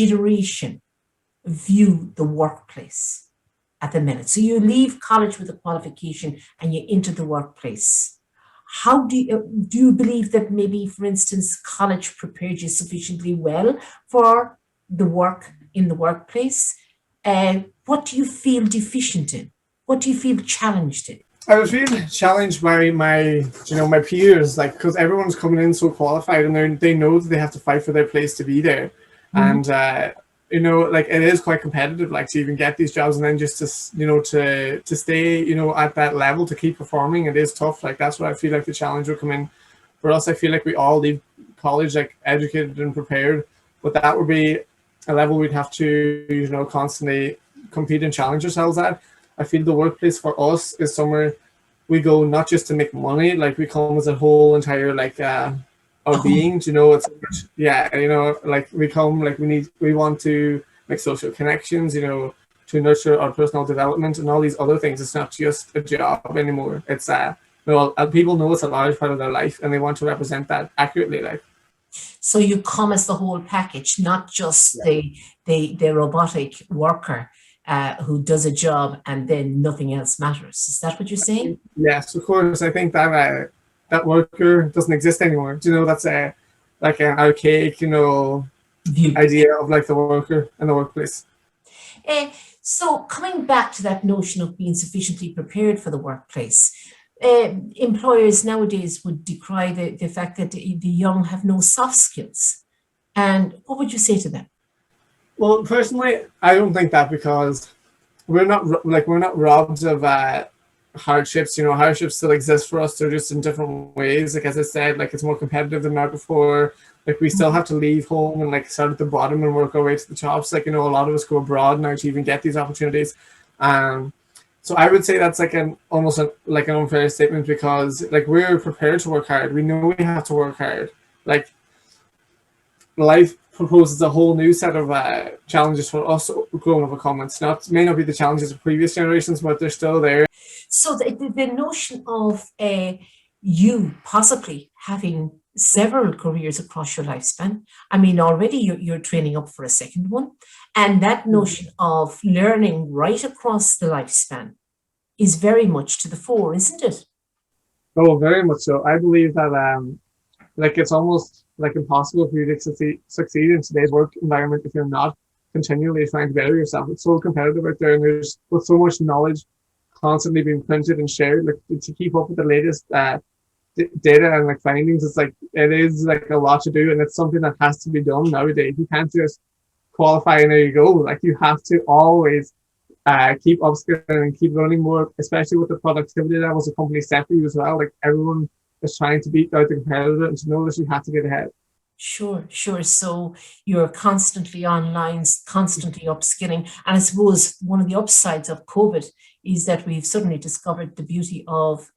generation view the workplace at the minute? So you leave college with a qualification and you enter the workplace. How do you believe that maybe, for instance, college prepared you sufficiently well for the work in the workplace? What do you feel deficient in? What do you feel challenged in? I was really challenged by my peers, like, because everyone's coming in so qualified, and they know that they have to fight for their place to be there, and like, it is quite competitive, like, to even get these jobs, and then just to stay at that level, to keep performing, it is tough. Like, that's what I feel like the challenge will come in for us. I feel like we all leave college like educated and prepared, but that would be a level we'd have to constantly compete and challenge ourselves at. I feel the workplace for us is somewhere we go not just to make money, like, we come as a whole entire, like, our being, it's, like, we come, like, we want to make social connections, to nurture our personal development and all these other things. It's not just a job anymore. It's people know it's a large part of their life, and they want to represent that accurately, like. So you come as the whole package, not just the robotic worker who does a job and then nothing else matters. Is that what you're saying? Yes, of course. I think that that worker doesn't exist anymore. That's like an archaic, View. idea of, like, the worker and the workplace. So coming back to that notion of being sufficiently prepared for the workplace, employers nowadays would decry the fact that the young have no soft skills. And what would you say to them? Well, personally, I don't think that, because we're not robbed of hardships. Hardships still exist for us. They're just in different ways. Like, as I said, like, it's more competitive than ever before. Like, we still have to leave home and, like, start at the bottom and work our way to the tops. Like, a lot of us go abroad now to even get these opportunities. So I would say that's like almost like an unfair statement, because, like, we're prepared to work hard. We know we have to work hard. Like, life proposes a whole new set of challenges for us grown up comments. May not be the challenges of previous generations, but they're still there. So the notion of you possibly having several careers across your lifespan. I mean, already you're training up for a second one. And that notion of learning right across the lifespan is very much to the fore, isn't it? Oh, very much so. I believe that like, it's almost like impossible for you to succeed in today's work environment if you're not continually trying to better yourself. It's so competitive out there, and there's with so much knowledge constantly being printed and shared, like, to keep up with the latest data and, like, findings. It's like, it is like a lot to do, and it's something that has to be done nowadays. You can't just qualify and there you go. Like, you have to always keep upskilling and keep learning more, especially with the productivity levels the company set for you as well. Like, everyone is trying to beat out the competitor, and to know that you have to get ahead. Sure. So you're constantly online, constantly upskilling. And I suppose one of the upsides of COVID is that we've suddenly discovered the beauty of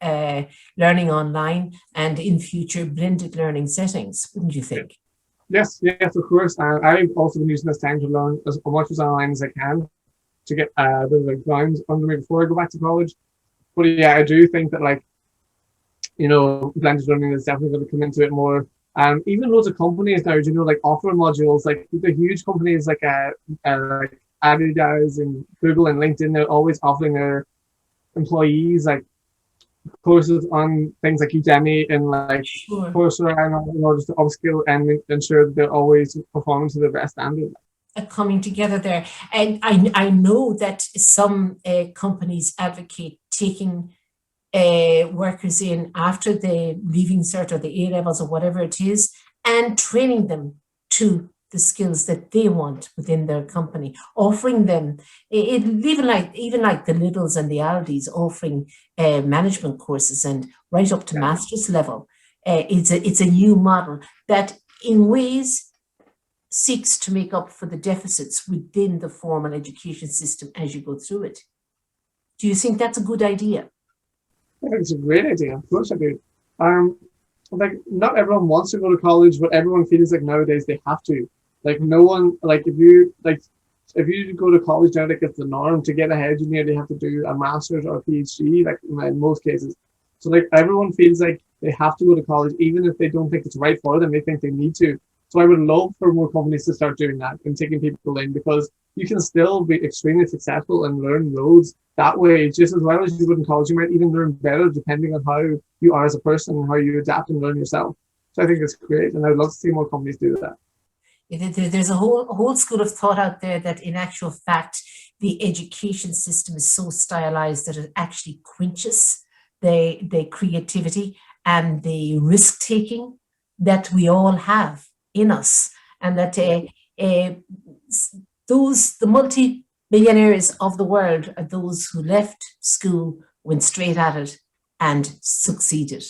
learning online and in future blended learning settings, wouldn't you think? Yes, of course. I've also been using this time to learn as much as online as I can to get a bit of the ground under me before I go back to college. But yeah, I do think that, like, blended learning is definitely going to come into it more. Even loads of companies now, like, offer modules, like the huge companies like Adidas and Google and LinkedIn. They're always offering their employees, like, courses on things like Udemy and, like, Coursera, in order to upskill and ensure that they're always performing to their best standard. Coming together there. And I know that some companies advocate taking workers in after the leaving cert or the A levels or whatever it is, and training them to the skills that they want within their company, offering them even like the Lidls and the Aldis offering management courses, and right up to master's level. It's a new model that in ways seeks to make up for the deficits within the formal education system as you go through it. Do you think that's a good idea? I think it's a great idea. Of course I do. Like, not everyone wants to go to college, but everyone feels like nowadays they have to. Like, no one, like, if you go to college now, like, it's the norm. To get ahead, you nearly have to do a master's or a PhD, like, in most cases. So, like, everyone feels like they have to go to college, even if they don't think it's right for them. They think they need to. So I would love for more companies to start doing that and taking people in, because you can still be extremely successful and learn loads that way, just as well as you would in college. You might even learn better depending on how you are as a person and how you adapt and learn yourself. So I think it's great, and I'd love to see more companies do that. There's a whole school of thought out there that in actual fact, the education system is so stylized that it actually quenches the creativity and the risk taking that we all have in us, and that the multi-millionaires of the world are those who left school, went straight at it, and succeeded.